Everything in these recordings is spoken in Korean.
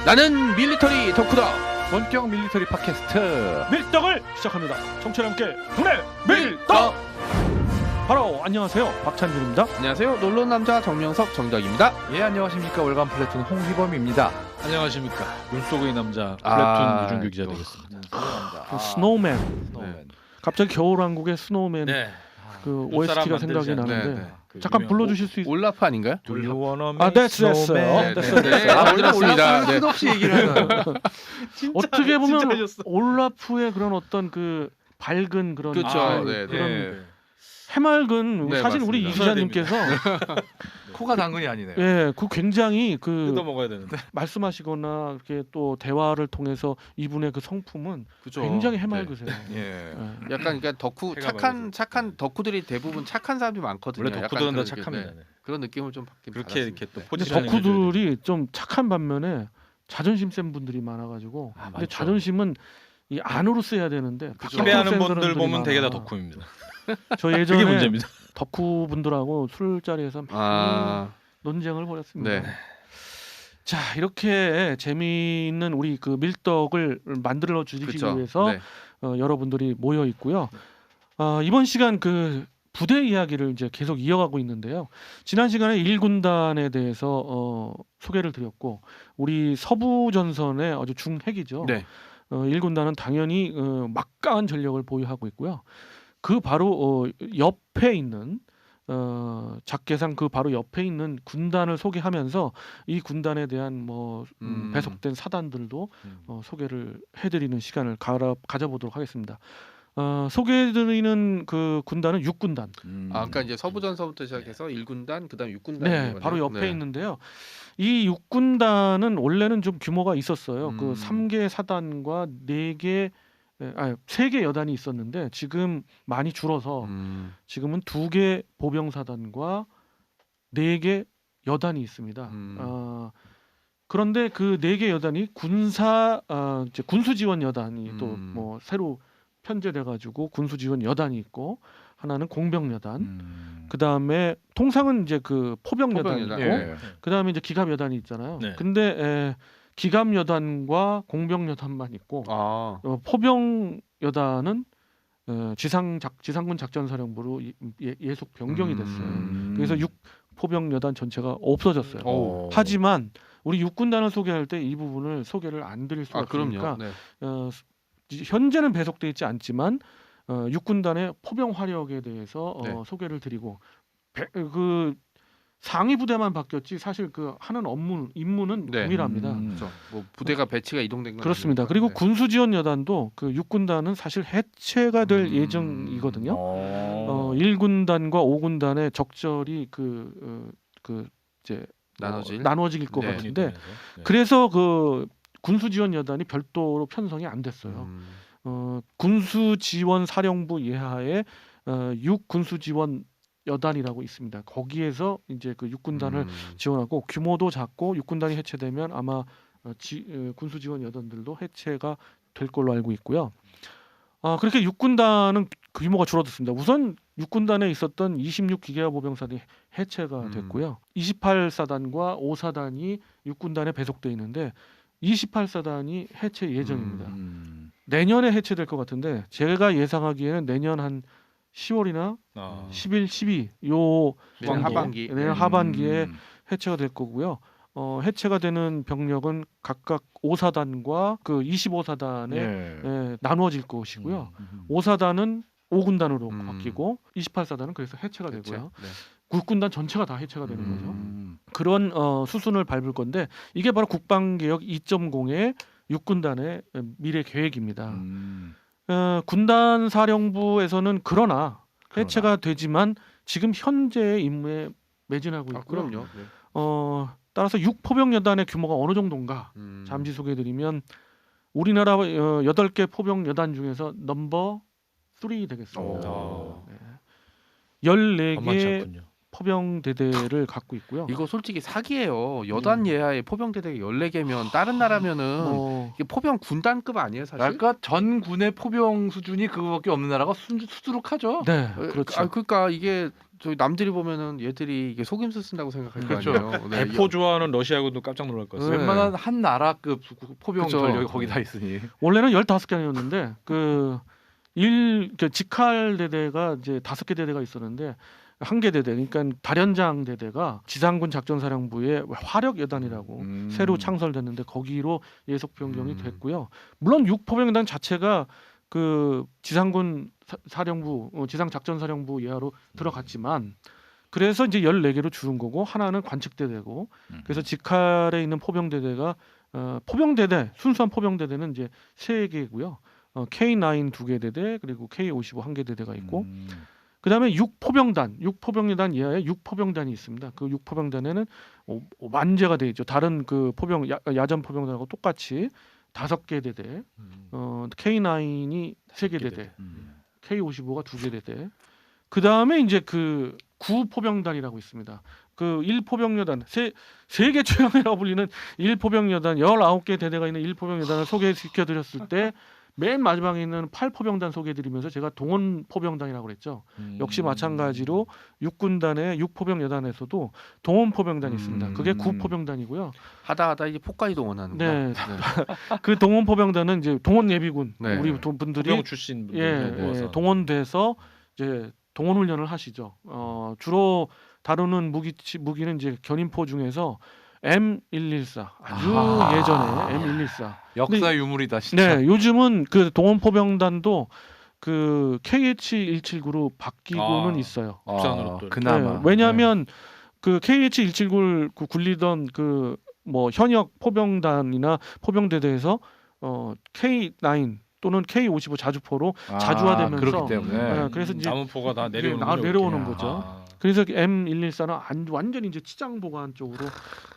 나는 밀리터리 덕후다. 원격 밀리터리 팟캐스트 밀떡을 시작합니다. 청취자 함께 국내 밀떡. 바로 안녕하세요, 박찬준입니다. 안녕하세요. 놀러온 남자 정명석 정덕입니다. 예 안녕하십니까 월간 플래툰 홍희범입니다. 안녕하십니까, 눈속의 남자 아, 플래툰 유준규 기자 되겠습니다. 아, 스노우맨. 스노우맨. 갑자기 겨울왕국의 스노우맨 네. 그 눈사람 OST가 생각이 만들지 나는데 네, 네. 그 잠깐 유명한 불러주실 수 있어요? 올라프 아닌가요? Do you wanna 아, make 됐어요. snowman? 됐어요. 네, 올라프입니다. 네. 끝없이 얘기를 하는 어떻게 보면 진짜 하셨어. 올라프의 그런 어떤 그 밝은 그런 그렇죠. 아, 네, 그런 네. 해맑은 네, 사실 우리 이 맞습니다. 기자님께서 코가 당근이 아니네요. 예, 그 굉장히 그 뜯어 먹어야 되는데. 말씀하시거나 이렇게 또 대화를 통해서 이분의 그 성품은 그죠. 굉장히 네. 해맑으세요. 예. 예. 약간 그러니까 덕후 해가 착한 많아서. 착한 덕후들이 대부분 착한 사람이 많거든요. 원래 약간 덕후들은 다 그런 느낌, 착합니다. 네. 네. 그런 느낌을 좀 받긴 그렇게 받았습니다. 이렇게 또 네. 근데 포지션이 덕후들이 좀 착한 반면에 자존심 센 분들이 많아가지고 근데 많죠. 자존심은 이 안으로 써야 되는데 그죠. 밖으로 기대하는 센 분들 사람들이 보면 되게 다 많아. 덕후입니다. 저 그게 예전에 문제입니다. 덕후 분들하고 술자리에서 많이 아, 논쟁을 벌였습니다. 네. 자, 이렇게 재미있는 우리 그 밀떡을 만들어 주시기 그렇죠. 위해서 네. 여러분들이 모여 있고요. 이번 시간 그 부대 이야기를 이제 계속 이어가고 있는데요. 지난 시간에 1군단에 대해서 소개를 드렸고 우리 서부 전선의 아주 중핵이죠. 네. 1군단은 당연히 막강한 전력을 보유하고 있고요. 그 바로 옆에 있는 작계상 그 바로 옆에 있는 군단을 소개하면서 이 군단에 대한 뭐 배속된 사단들도 소개를 해드리는 시간을 가져보도록 하겠습니다. 소개해드리는 그 군단은 6군단. 아까 이제 서부전서부터 시작해서 1군단 그다음 6군단. 네, 바로 옆에 있는데요. 이 6군단은 원래는 좀 규모가 있었어요. 그 3개 사단과 4개 3개 여단이 있었는데 지금 많이 줄어서 지금은 2개 보병 사단과 4개 여단이 있습니다. 그런데 그 4개 여단이 이제 군수 지원 여단이 또 뭐 새로 편제돼 가지고 군수 지원 여단이 있고 하나는 공병 여단. 그다음에 통상은 이제 그 포병 여단이 있고 예. 그다음에 이제 기갑 여단이 있잖아요. 네. 근데 기갑 여단과 공병 여단만 있고 아, 포병 여단은 지상군 작전사령부로 예속 변경이 됐어요. 그래서 6포병 여단 전체가 없어졌어요. 오. 하지만 우리 6군단을 소개할 때 이 부분을 소개를 안 드릴 수가 없으니까 그럼요. 네. 현재는 배속돼 있지 않지만 6군단의 포병 화력에 대해서 네. 소개를 드리고 그 상위 부대만 바뀌었지 사실 그 하는 임무는 네. 동일합니다. 그렇죠. 뭐 부대가 배치가 이동된 건 그렇습니다. 아니니까. 그리고 네. 군수 지원 여단도 그 6군단은 사실 해체가 될 예정이거든요. 1군단과 5군단의 적절히 이제 나눠질 것 네. 같은데 그래서 그 군수 지원 여단이 별도로 편성이 안 됐어요. 군수 지원 사령부 예하에 6 군수 지원 여단이라고 있습니다. 거기에서 이제 그 6군단을 지원하고 규모도 작고 6군단이 해체되면 아마 군수 지원 여단들도 해체가 될 걸로 알고 있고요. 그렇게 6군단은 규모가 줄어들었습니다. 우선 6군단에 있었던 26기계화 보병사단이 해체가 됐고요. 28사단과 5사단이 6군단에 배속돼 있는데 28사단이 해체 예정입니다. 내년에 해체될 것 같은데 제가 예상하기에는 내년 한 10월이나 11, 12 요 내년 하반기. 내년 하반기에 해체가 될 거고요. 해체가 되는 병력은 각각 5사단과 그 25사단에 나누어질 것이고요. 5사단은 5군단으로 바뀌고 28사단은 그래서 해체가 되고요. 네. 6군단 전체가 다 해체가 되는 거죠. 그런 수순을 밟을 건데 이게 바로 국방개혁 2.0의 6군단의 미래 계획입니다. 군단 사령부에서는 그러나 해체가 되지만 지금 현재의 임무에 매진하고 있고요. 그럼요. 네. 따라서 6포병 여단의 규모가 어느 정도인가 잠시 소개해드리면 우리나라 8개 포병 여단 중에서 넘버 3 되겠습니다. 네. 14개 포병 대대를 갖고 있고요. 이거 솔직히 사기예요. 여단 예하의 포병 대대가 14개면 다른 나라면은 이게 포병 군단급 아니에요, 사실? 그러니까 전 군의 포병 수준이 그거밖에 없는 나라가 수두룩하죠. 네, 그렇죠. 그러니까 이게 저희 남들이 보면은 얘들이 이게 속임수 쓴다고 생각할 거 그렇죠. 아니에요. 네, 대포 좋아하는 러시아군도 깜짝 놀랄 것 같아요. 네. 웬만한 한 나라급 포병 그쵸. 전력이 거기 다 있으니. 원래는 15개였는데 그 직할 대대가 이제 5개 대대가 있었는데 1개 대대, 그러니까 단련장 대대가 지상군 작전사령부의 화력 여단이라고 새로 창설됐는데 거기로 예속 변경이 됐고요. 물론 6포병단 자체가 그 지상군 사령부 지상 작전사령부 예하로 들어갔지만 그래서 이제 14개로 줄은 거고 하나는 관측대대고 그래서 직할에 있는 포병대대가 포병대대 순수한 포병대대는 이제 3개고요. K9 2개 대대 그리고 K55 1개 대대가 있고 그다음에 6포병단 이하에 6포병단이 있습니다. 그 6포병단에는 완제가 돼 있죠. 다른 그 포병 야전 포병단하고 똑같이 5개 대대, K9이 3개 대대, K55가 2개 대대. 그다음에 이제 그 9포병단이라고 있습니다. 그 1포병여단 세계 최강이라고 불리는 1포병여단 19개 대대가 있는 1포병여단을 소개시켜 드렸을 때 맨 마지막에 있는 8포병단 소개해드리면서 제가 동원포병단이라고 그랬죠. 역시 마찬가지로 육군단의 6포병여단에서도 동원포병단이 있습니다. 그게 9포병단이고요. 하다 이제 포까지 동원하는 거. 네. 그 동원포병단은 이제 동원예비군 네. 우리 분들이 포병 출신 분들 모아서. 동원돼서 이제 동원 훈련을 하시죠. 주로 다루는 무기는 이제 견인포 중에서 M114 아주 예전에 M114 역사 유물이다 진짜. 네, 요즘은 그 동원포병단도 그 KH-179로 바뀌고는 있어요. 국산으로 또 그나마. 네, 왜냐하면 그 KH-179를 굴리던 그 뭐 현역 포병단이나 포병대대에서 K9 또는 K55 자주포로 자주화되면서 그렇기 때문에. 그래서 이제 남은포가 다 이게 내려오는 내려오는 이렇게. 거죠. 그래서 M114는 완전히 이제 치장 보관 쪽으로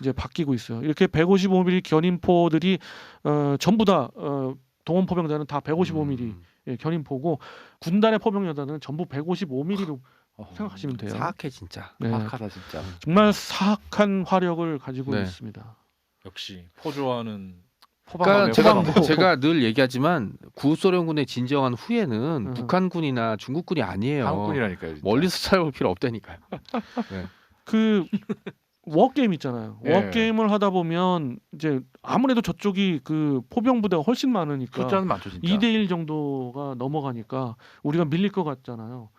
이제 바뀌고 있어요. 이렇게 155mm 견인포들이 전부 다 동원 포병단은 다 155mm 견인포고 군단의 포병여단은 전부 155mm로 생각하시면 돼요. 사악해 진짜. 네. 사악하다 진짜. 정말 사악한 화력을 가지고 네. 있습니다. 역시 포 좋아하는 그러니까 포방고. 제가 늘 얘기하지만 구소련군의 진정한 후예는 북한군이나 중국군이 아니에요. 한국군이라니까요. 진짜. 멀리서 찾아볼 필요 없다니까요. 그 워게임 있잖아요. 예. 워게임을 하다 보면 이제 아무래도 저쪽이 그 포병 부대가 훨씬 많으니까 숫자는 많죠 진짜. 2대1 정도가 넘어가니까 우리가 밀릴 것 같잖아요.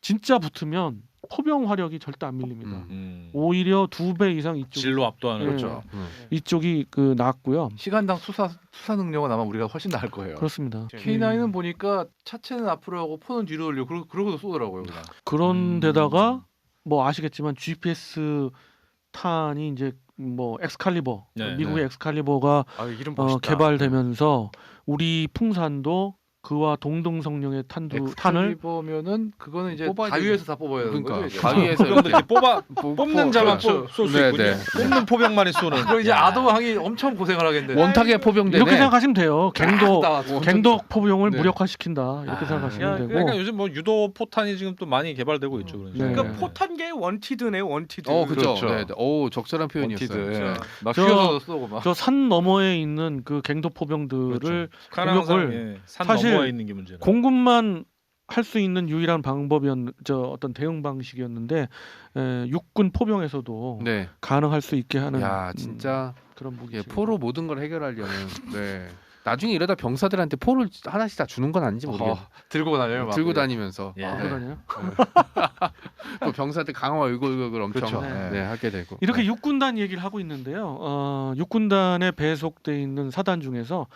진짜 붙으면 포병 화력이 절대 안 밀립니다. 오히려 2배 이상 이쪽 진로 압도하는 예. 거죠. 이쪽이 그 낫고요. 시간당 수사 능력은 아마 우리가 훨씬 나을 거예요. 그렇습니다. K9은 보니까 차체는 앞으로 하고 포는 뒤로 돌리고 그러고도 쏘더라고요. 그냥. 그런 데다가 뭐 아시겠지만 GPS 탄이 이제 뭐 엑스칼리버 네, 미국의 네. 엑스칼리버가 이름 멋있다. 개발되면서 우리 풍산도 그와 동등 성령의 탄을 보면은 그거는 이제 뽑아야 가위에서 다 뽑아야 되는 그러니까 거죠. 이제. 가위에서 포병들 이렇게 뽑는 자만 그렇죠. 쏠 수 네, 있군요. 네. 뽑는 포병만이 쏘는. 그럼 이제 아도항이 엄청 고생을 하겠는데. 원탁의 포병대네. 이렇게 생각하시면 돼요. 갱도 갱독 포병을 네. 무력화시킨다 이렇게 생각하시면 되고. 그러니까 요즘 뭐 유도 포탄이 지금 또 많이 개발되고 있죠. 그러니까. 네. 그러니까 포탄계의 원티드네 원티드. 그렇죠. 그렇죠. 네, 네. 오 적절한 표현이었어요. 원티드. 네. 막 저- 휘어서 쏘고 막. 저 산 너머에 있는 그 갱독 포병들을 북한은 항상 공격을 산 사실 넘어에 있는 게 문제라. 공군만 할 수 있는 유일한 방법이었 어떤 대응 방식이었는데 육군 포병에서도 네. 가능할 수 있게 하는 야 진짜 그런 무기. 예, 포로 모든 걸 해결하려는. 네. 나중에 이러다 병사들한테 포를 하나씩 다 주는 건 아닌지 모르겠네. 들고 다녀요. 막. 들고 다니면서 예. 하고 다녀요. 또 병사들 강화 의골격을 엄청 그렇죠. 네, 하게 되고. 이렇게 네. 육군단 얘기를 하고 있는데요. 육군단에 배속돼 있는 사단 중에서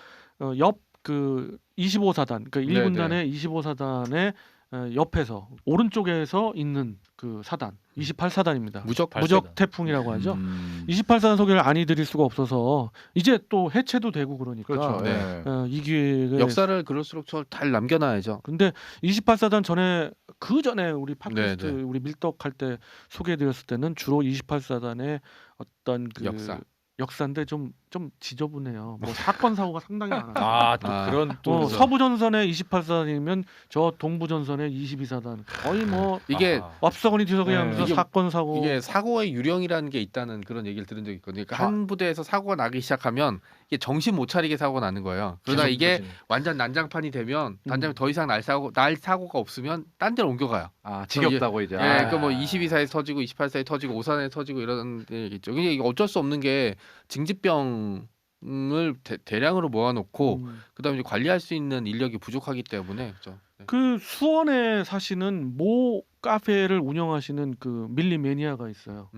옆 그 25사단, 그러니까 네, 1군단의 25사단의 옆에서 오른쪽에서 있는 그 사단 28사단입니다. 무적 무적 태풍이라고 하죠. 28사단 소개를 안 해드릴 수가 없어서 이제 또 해체도 되고 그러니까 그렇죠. 네. 네. 이 기회에 역사를 그럴수록 잘 남겨놔야죠. 근데 28사단 전에 그 전에 우리 팟캐스트 네, 네. 우리 밀떡할 때 소개해드렸을 때는 주로 28사단의 어떤 그 역사. 역사인데 좀 지저분해요. 뭐 사건 사고가 상당히 많아요. 아또 그런 또 서부전선의 28사단이면 저 동부전선의 22사단 거의 뭐 이게 앞서거니 뒤서거니 네. 하면서 이게- 사건 사고 이게 사고의 유령이라는 게 있다는 그런 얘기를 들은 적이 있거든요. 그러니까 한 부대에서 사고가 나기 시작하면 이게 정신 못 차리게 사고가 나는 거예요. 그러다 이게 완전 난장판이 되면 단장이 더 이상 날 사고가 없으면 딴 데로 옮겨가요. 아 지겹다고 이제. 예, 그 뭐 22사에 터지고 28사에 터지고 5사에 터지고 이런 얘기죠. 근데 이게 어쩔 수 없는 게 징집병을 대량으로 모아놓고 그다음에 이제 관리할 수 있는 인력이 부족하기 때문에 그렇죠. 네. 그 수원에 사시는 모 카페를 운영하시는 그 밀리 매니아가 있어요.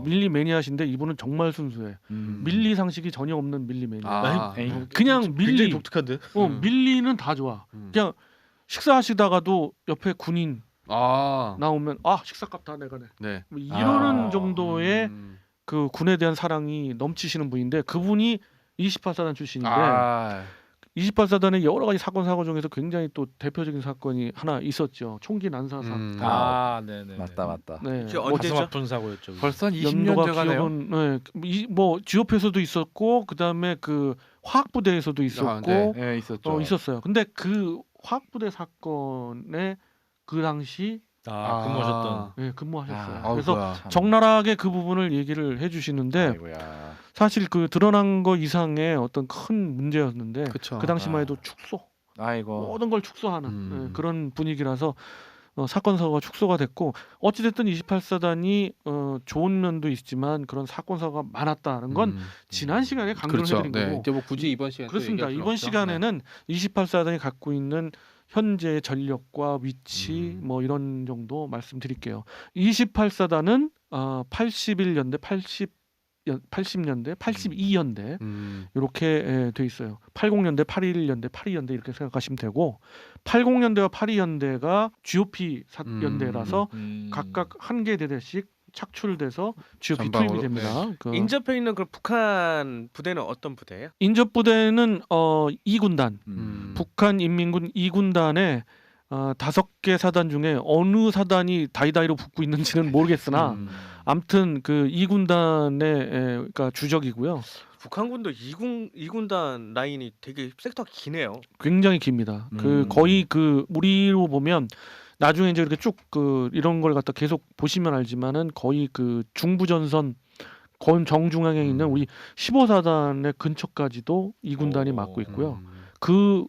밀리 매니아신데 이분은 정말 순수해. 밀리 상식이 전혀 없는 밀리 매니아. 아, 그냥 밀리. 굉장히 독특한데. 밀리는 다 좋아. 그냥 식사하시다가도 옆에 군인 나오면 식사값 다 내가 내. 네. 뭐 이러는 정도의 그 군에 대한 사랑이 넘치시는 분인데 그분이 28사단 출신인데 28사단의 여러 가지 사건 사고 중에서 굉장히 또 대표적인 사건이 하나 있었죠. 총기 난사 사건. 네네. 맞다. 네. 저 가슴 언제죠? 아픈 사고였죠. 벌써 한 20년 연도가 돼가네요. 기억은 뭐 GOP에서도 있었고 그다음에 그 화학부대에서도 있었고 네. 예, 있었죠. 있었어요. 근데 그 화학부대 사건에 그 당시 근무하셨던. 근무하셨어요. 그래서 적나라하게 그 부분을 얘기를 해주시는데 아이고야. 사실 그 드러난 거 이상의 어떤 큰 문제였는데 그쵸. 그 당시만 해도 축소 아이고. 모든 걸 축소하는 그런 분위기라서 사건 사고가 축소가 됐고 어찌됐든 28사단이 좋은 면도 있지만 그런 사건 사고가 많았다는 건 지난 시간에 강조를 그렇죠. 해드린 네. 거고 이제 뭐 굳이 이번 시간에 그렇습니다. 이번 시간에는 28사단이 갖고 있는 현재의 전력과 위치 뭐 이런 정도 말씀드릴게요. 28사단은 81년대 80년대 82년대 이렇게 돼 있어요. 80년대 81년대 82년대 이렇게 생각하시면 되고 80년대와 82년대가 GOP 연대라서 각각 한 개 대대씩 착출돼서 GOP 전방으로, 투입이 됩니다. 그 인접해 있는 그 북한 부대는 어떤 부대예요? 인접부대는 2군단 음. 북한 인민군 2군단에 5개 사단 중에 어느 사단이 다이다이로 붙고 있는지는 모르겠으나 아무튼 그 2군단의 그러니까 주적이고요. 북한군도 2군단 라인이 되게 섹터가 기네요. 굉장히 깁니다. 그 거의 그 우리로 보면 나중에 이제 이렇게 쭉 그 이런 걸 갖다 계속 보시면 알지만은 거의 그 중부전선 정중앙에 있는 우리 15사단의 근처까지도 2군단이 맡고 있고요. 그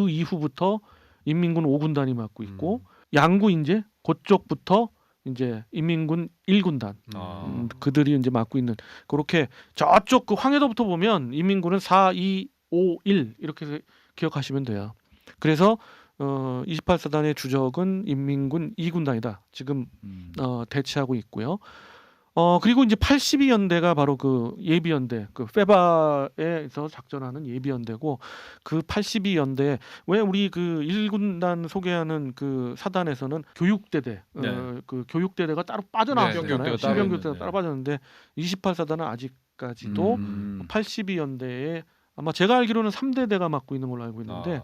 이후부터 인민군 5군단이 맡고 있고 양구 이제 그쪽부터 이제 인민군 1군단 그들이 이제 맡고 있는 그렇게 저쪽 그 황해도부터 보면 인민군은 4, 2, 5, 1 이렇게 기억하시면 돼요. 그래서 28사단의 주적은 인민군 2군단이다. 지금 대치하고 있고요. 그리고 이제 82연대가 바로 그 예비연대, 그 페바에서 작전하는 예비연대고 그 82연대 왜 우리 그 1군단 소개하는 그 사단에서는 교육대대, 그 교육대대가 따로 빠져나왔잖아요. 신병교육대가 따로 빠졌는데 28사단은 아직까지도 82연대에 아마 제가 알기로는 3대대가 맡고 있는 걸로 알고 있는데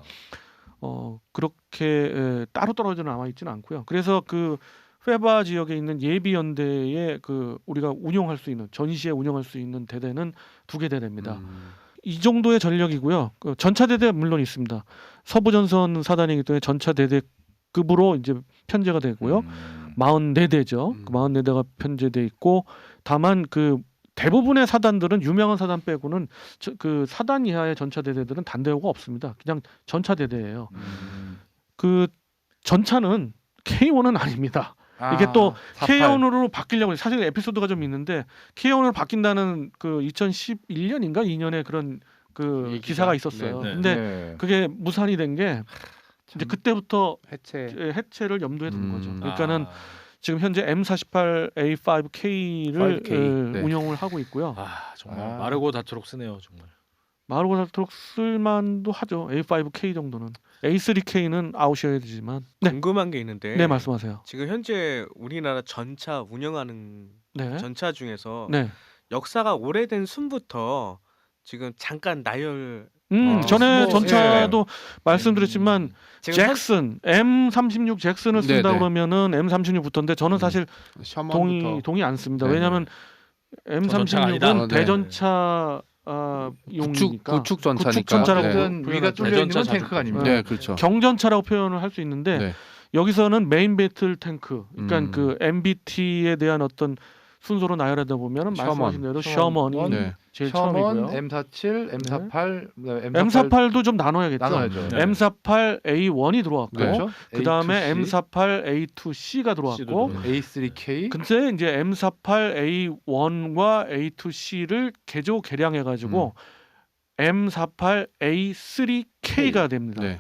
그렇게 따로 떨어져 남아 있지는 않고요. 그래서 그 페바 지역에 있는 예비연대에 그 우리가 운용할 수 있는 전시에 운용할 수 있는 대대는 2개 대대입니다. 이 정도의 전력이고요. 그 전차대대 물론 있습니다. 서부전선 사단이기 때문에 전차대대급으로 이제 편제가 되고요. 44대죠. 그 44대가 편제돼 있고 다만 그 대부분의 사단들은 유명한 사단 빼고는 그 사단 이하의 전차대대들은 단대호가 없습니다. 그냥 전차대대예요. 그 전차는 K1은 아닙니다. 이게 또 48. K1으로 바뀌려고 사실 에피소드가 좀 있는데 K1으로 바뀐다는 그 2011년인가 2년에 그런 그 기사가 있었어요. 근데 그게 무산이 된 게 이제 그때부터 해체를 염두에 둔 거죠. 그러니까는 지금 현재 M48A5K를 운영을 하고 있고요. 정말 마르고 닳도록 쓰네요, 정말. 마르고 닳도록 쓸만도 하죠. A5K 정도는. A3K는 아웃이어야 되지만. 궁금한 게 있는데. 네, 말씀하세요. 지금 현재 우리나라 전차 운영하는 전차 중에서 역사가 오래된 순부터 지금 잠깐 나열. 전에 전차도 말씀드렸지만 잭슨 M36 잭슨을 쓴다 그러면은 M36부터인데 저는 사실 동의 안 씁니다. 왜냐하면 전차가 아니다. M36은 네. 대전차 용이니까 구축 전차니까. 구축 전차라고 네. 어쨌든 위가 뚫려 있는 건 탱크가 아닙니다. 네, 그렇죠. 경전차라고 표현을 할 수 있는데 네. 여기서는 메인 배틀 탱크, 그러니까 그 음. MBT에 대한 어떤 순서로 나열하다 보면은 말씀하신 대로 셔먼이 네. 제일 셔먼, 처음이고요. M47, M48, M48도 좀 나눠야겠죠. 나눠야죠. 네. M48A1이 들어왔고 그렇죠. 그다음에 A2C, M48A2C가 들어왔고 A3K, 근데 이제 M48A1과 A2C를 개조 개량해 가지고 M48A3K가 됩니다. 네.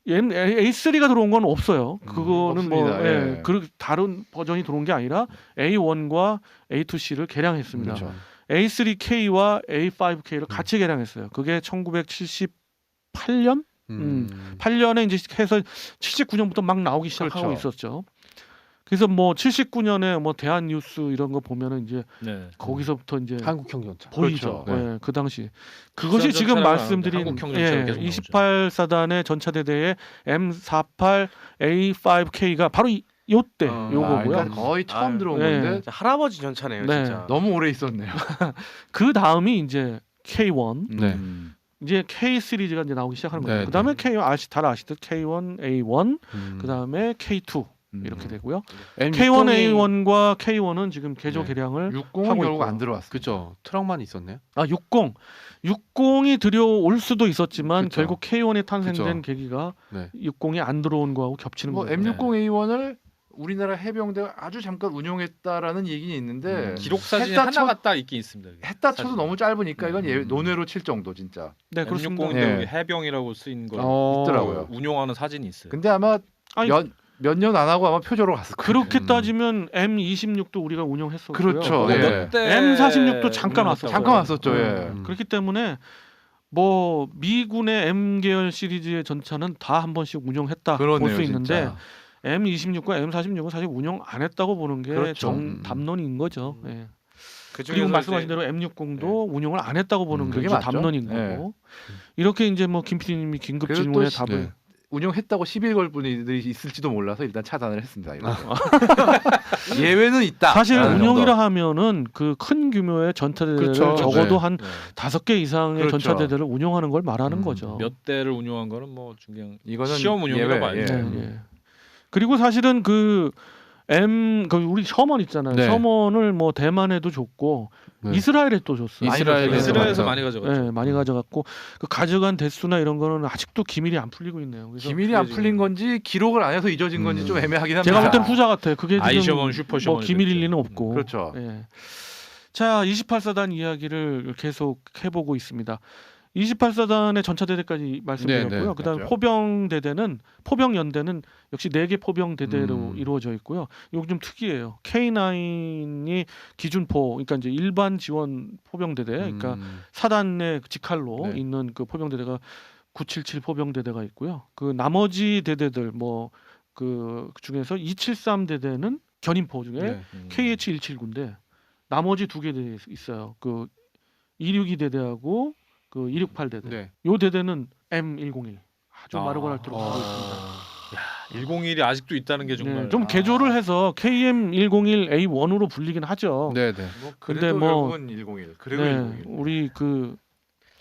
A3가 들어온 건 없어요. 그거는 뭐 없습니다. 예. 다른 버전이 들어온 게 아니라 A1과 A2C를 개량했습니다. 그렇죠. A3K와 A5K를 같이 개량했어요. 그게 1978년? 8년에 이제 해서 79년부터 막 나오기 시작하고 그렇죠. 있었죠. 그래서 뭐 79년에 뭐 대한뉴스 이런 거 보면은 이제 네. 거기서부터 이제 한국형 전차. 보이죠. 그렇죠. 예, 그 당시 그것이 국산 지금 전차라고 말씀드린 하는데 한국형 전차로 계속 28사단의 전차대대의 M48A5K가 바로 요때 요거고요. 그러니까 거의 처음 아유. 들어온 네. 건데 진짜 할아버지 전차네요, 네. 진짜. 너무 오래 있었네요. 그 다음이 이제 K1, 네. 이제 K 시리즈가 이제 나오기 시작하는 거예요. 네, 그 다음에 잘 아시듯 K1, A1, 그 그 다음에 K2 이렇게 되고요. M60이 K1A1과 K1은 지금 개조 네. 개량을 60은 하고 결국 있고요. 안 들어왔어요. 그죠. 트럭만 있었네요. 60이 들여올 수도 있었지만 그쵸. 결국 K1이 탄생된 그쵸. 계기가 네. 60이 안 들어온 거하고 겹치는 뭐 거예요. M60A1을 우리나라 해병대가 아주 잠깐 운용했다라는 얘기는 있는데 기록 사진이 했다 쳐- 하나가 딱 있긴 있습니다. 이게. 했다 쳐도 사진. 너무 짧으니까 이건 논외로 칠 정도 진짜. 네, 그렇습니다. M60인데 네. 여기 해병이라고 쓰인 거 있더라고요. 운용하는 사진이 있어요. 근데 아마 아니, 몇 년 안 하고 아마 표절로 갔을 거예요. 그렇게 따지면 M26도 우리가 운영했었고요. 그렇죠. 네. 네. M46도 잠깐 왔었어요. 잠깐 왔었죠. 예. 그렇기 때문에 뭐 미군의 M 계열 시리즈의 전차는 다 한 번씩 운영했다 볼 그러네요, 수 있는데 진짜. M26과 M46은 사실 운영 안 했다고 보는 게 그렇죠. 담론인 거죠. 예. 그 그리고 중에서 말씀하신 이제 대로 M60도 운영을 안 했다고 보는 게 그게 이제 맞죠. 담론인 네. 거고. 이렇게 이제 뭐 김 PD님이 긴급 그래도 질문에 또 답을 네. 운영했다고 시비 걸 분들이 있을지도 몰라서 일단 차단을 했습니다. 이거. 예외는 있다. 사실 라는 운영이라 정도. 하면은 그 큰 규모의 전차대를 그렇죠. 적어도 네. 한 네. 5개 이상의 그렇죠. 전차대들을 운영하는 걸 말하는 거죠. 몇 대를 운용한 거는 뭐 중경 이거는 시험 운용이라고 예외, 봐야죠. 예. 네, 예. 그리고 사실은 그 우리 셔먼 있잖아요. 네. 셔먼을 뭐 대만에도 줬고 네. 이스라엘에 또 줬어요. 이스라엘에서 이스라엘에서 맞죠. 많이 가져갔죠. 네, 많이 가져갔고 그 가져간 대수나 이런 거는 아직도 기밀이 안 풀리고 있네요. 그래서 기밀이 안 풀린 건지 기록을 안 해서 잊어진 건지 좀 애매하긴 합니다. 제가 볼 때는 후자 같아요. 그게 지금 아이셔먼, 슈퍼셔먼이 뭐 기밀일 됐죠. 리는 없고. 그렇죠. 예. 자, 28사단 이야기를 계속 해보고 있습니다. 28사단의 전차대대까지 말씀드렸고요. 네, 네, 그다음에 맞죠. 포병연대는 역시 4개 포병대대로 이루어져 있고요. 이거 좀 특이해요. K9이 기준포, 그러니까 이제 일반 지원 포병대대, 그러니까 사단 내 직할로 네. 있는 그 포병대대가 977 포병대대가 있고요. 그 나머지 대대들 뭐 그 중에서 273 대대는 견인포 중에 네. KH179인데 나머지 2개 있어요. 그 262 대대하고 그 268 대대. 네. 요 대대는 M101 아주 아. 마르고날트로 가고 있습니다. 101이 아직도 있다는 게 정말 네, 좀 개조를 해서 KM101A1으로 불리긴 하죠. 네, 네. 뭐 근데 그래도 뭐- 결국은 101. 그리고 네, 101. 우리 그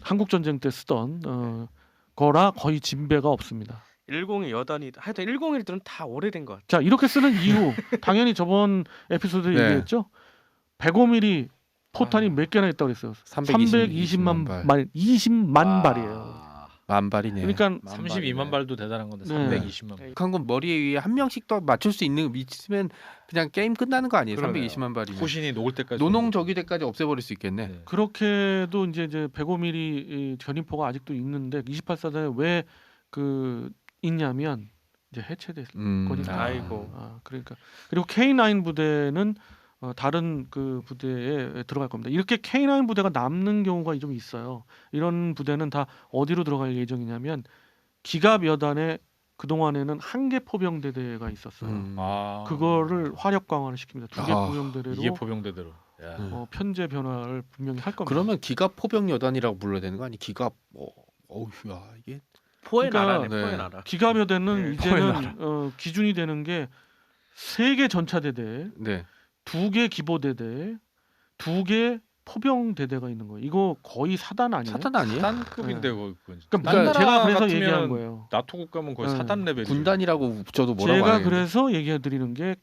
한국 전쟁 때 쓰던 거라 거의 진배가 없습니다. 102 여단이 하여튼 101들은 다 오래된 것 같아요. 자, 이렇게 쓰는 이유 당연히 저번 에피소드에 네. 얘기했죠. 105mm 포탄이 몇 개나 있다고 그랬어요. 320만 발, 20만 발이에요. 만발이네. 그러니까 32만 발도 대단한 건데 네. 320만 발. 한건 머리 위에 한 명씩 더 맞출 수 있는 위치면 그냥 게임 끝나는 거 아니에요? 그러네요. 320만 발이면. 호신이 녹을 때까지 노농 저기대까지 없애버릴 수 있겠네. 네. 그렇게도 이제 105mm 견인포가 아직도 있는데 28사단에 왜 그 있냐면 이제 해체됐을 거니까. 아이고. 그러니까 그리고 K9 부대는 다른 그 부대에 들어갈 겁니다. 이렇게 K9 부대가 남는 경우가 좀 있어요. 이런 부대는 다 어디로 들어갈 예정이냐면 기갑 여단에 그 동안에는 한 개 포병대대가 있었어요. 아. 그거를 화력 강화를 시킵니다. 2개 아, 포병대대로 이게 포병대대로. 야. 편제 변화를 분명히 할 겁니다. 그러면 기갑 포병 여단이라고 불러야 되는 거 아니? 기갑 어우야 이게 포의 그러니까, 나라네, 포의 네. 나라. 기갑여대는 네, 이제는 기준이 되는 게 3개 전차대대, 네. 2개 기보대대, 2개 포병 대대가 있는 거예요. 이거 거의 사단 아니에요? 사단 아니에요? 사단급인데 그건. 그러니까 딴 제가 나라 그래서 같으면 얘기한 거예요. 나토 국가면 거의 네. 사단 레벨이죠. 군단이라고 붙여도 뭐라고 안 제가 하겠는데. 그래서 얘기해 드리는 게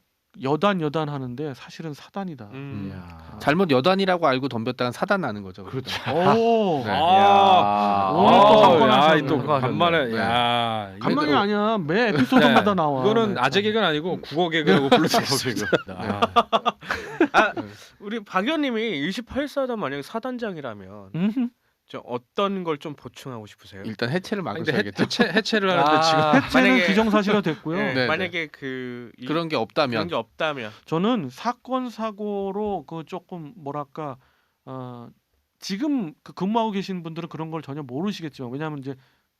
여단 하는데 사실은 사단이다. 이야. 잘못 여단이라고 알고 덤볐다간 사단 나는 거죠. 그렇죠. 오. 네. 아, 오늘 또 한 건 야, 하셨네. 또 간만에 네. 야. 이게 간만이 또- 아니야. 매 에피소드마다 네. 나와. 이거는 네, 아재 참. 개그는 아니고 국어 개그라고 부를 수 있습니다. 우리 박 의원님이 28사단 만약에 사단장이라면 음흠. 저 어떤 걸 좀 보충하고 싶으세요? 일단 해체를 근데 막으셔야겠죠. 해체를 하는데 아, 지금 해체는 만약에- 기정사실화 됐고요. 네, 네, 만약에 그런 게 그런 없다면 게 없다면 저는 사건 사고로 그 조금 뭐랄까 지금 그 근무하고 계신 분들은 그런 걸 전혀 모르시겠지만 왜냐하면 이제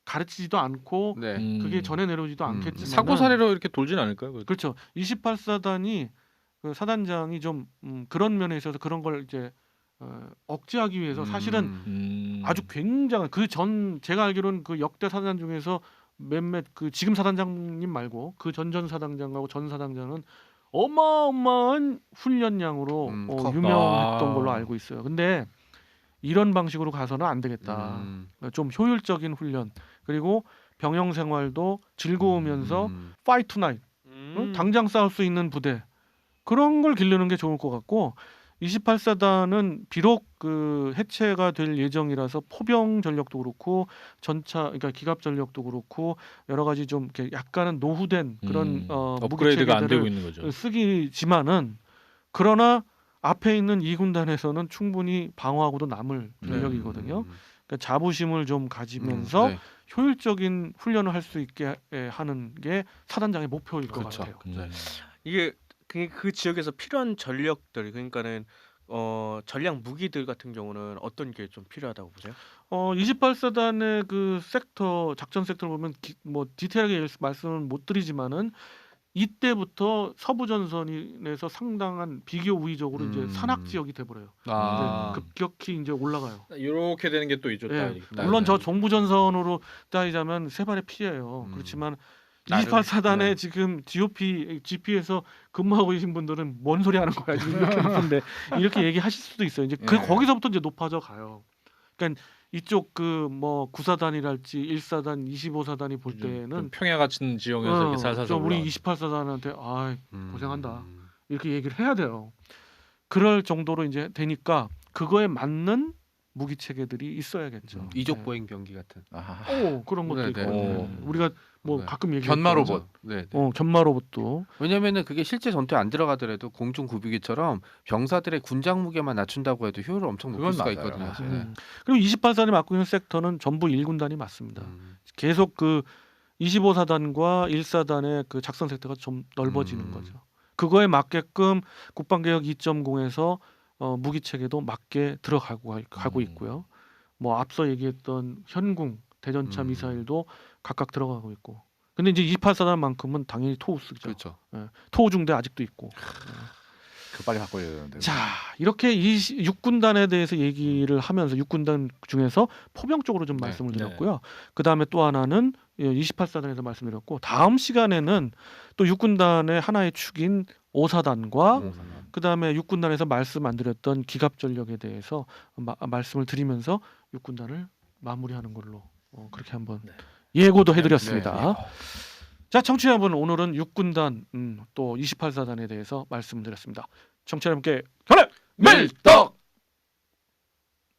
가르치지도 않고 네. 그게 전해 내려오지도 음. 않겠지만 사고 사례로 이렇게 돌진 않을까요? 그거? 그렇죠. 28사단이 그 사단장이 좀 그런 면에 있어서 그런 걸 이제 억제하기 위해서 사실은 아주 굉장한 그 전 제가 알기로는 그 역대 사단 중에서 몇몇 그 지금 사단장님 말고 그 전 사단장하고 전 사단장은 어마어마한 훈련량으로 컸다. 유명했던 아. 걸로 알고 있어요. 근데 이런 방식으로 가서는 안 되겠다. 좀 효율적인 훈련 그리고 병영 생활도 즐거우면서 파이트 투나잇 당장 싸울 수 있는 부대 그런 걸 기르는 게 좋을 것 같고 28사단은 비록 그 해체가 될 예정이라서 포병 전력도 그렇고 전차 그러니까 기갑 전력도 그렇고 여러 가지 좀 이렇게 약간은 노후된 그런 업그레이드가 안 되고 무기체계들을 있는 거죠. 쓰기지만은 그러나 앞에 있는 2군단에서는 충분히 방어하고도 남을 전력이거든요. 그러니까 자부심을 좀 가지면서 네. 효율적인 훈련을 할 수 있게 하는 게 사단장의 목표일 것 그렇죠. 같아요. 네. 이게 그 지역에서 필요한 전력들 그러니까는 전략 무기들 같은 경우는 어떤 게 좀 필요하다고 보세요? 28사단의 그 섹터 작전 섹터를 보면 뭐 디테일하게 말씀은 못 드리지만은 이때부터 서부 전선에서 상당한 비교 우위적으로 이제 산악 지역이 돼버려요. 아. 이제 급격히 이제 올라가요. 이렇게 되는 게 또 있죠. 예, 딱 이렇게. 물론 저 네. 정부 전선으로 따지자면 세 발의 피해요. 그렇지만 나름, 28사단에 네. 지금 GP에서 근무하고 계신 분들은 뭔 소리 하는 거야 지금 이렇게 하는데 이렇게 얘기하실 수도 있어요. 이제 그 예. 거기서부터 이제 높아져 가요. 그러니까 이쪽 그 뭐 9사단이랄지 1사단, 25사단이 볼 때는 평야 같은 지역에서 이렇게 살살 좀 우리 올라가죠. 28사단한테 아 고생한다. 이렇게 얘기를 해야 돼요. 그럴 정도로 이제 되니까 그거에 맞는 무기 체계들이 있어야겠죠. 이족 네. 보행 병기 같은. 오 그런 것도 네, 있고 네. 네. 우리가 뭐 네. 가끔 얘기 견마 로봇. 네. 견마 로봇도 왜냐면은 그게 실제 전투에 안 들어가더라도 공중 구비기처럼 병사들의 군장 무게만 낮춘다고 해도 효율을 엄청 높일 그건 수가 맞아요. 있거든요. 맞아요. 네. 그리고 28사단이 맡고 있는 섹터는 전부 1군단이 맞습니다. 계속 그 25사단과 1사단의 그 작전 섹터가 좀 넓어지는 거죠. 그거에 맞게끔 국방개혁 2.0에서 무기 체계도 맞게 가고 있고요. 뭐 앞서 얘기했던 현궁 대전차 미사일도 각각 들어가고 있고. 근데 이제 28사단만큼은 당연히 토우스죠. 그렇죠. 토우중대 아직도 있고. 그 빨리 바꿔야 되는데. 자 이렇게 6군단에 대해서 얘기를 하면서 6군단 중에서 포병 쪽으로 좀 네. 말씀을 네. 드렸고요. 그 다음에 또 하나는 28사단에서 말씀드렸고 다음 시간에는 또 6군단의 하나의 축인 5사단과 그 다음에 6군단에서 말씀 안 드렸던 기갑 전력에 대해서 말씀을 드리면서 6군단을 마무리하는 걸로 그렇게 한번 예고도 해드렸습니다. 자, 청취자 여러분 오늘은 6군단 또 28사단에 대해서 말씀드렸습니다. 청취자 여러분께 전해 밀떡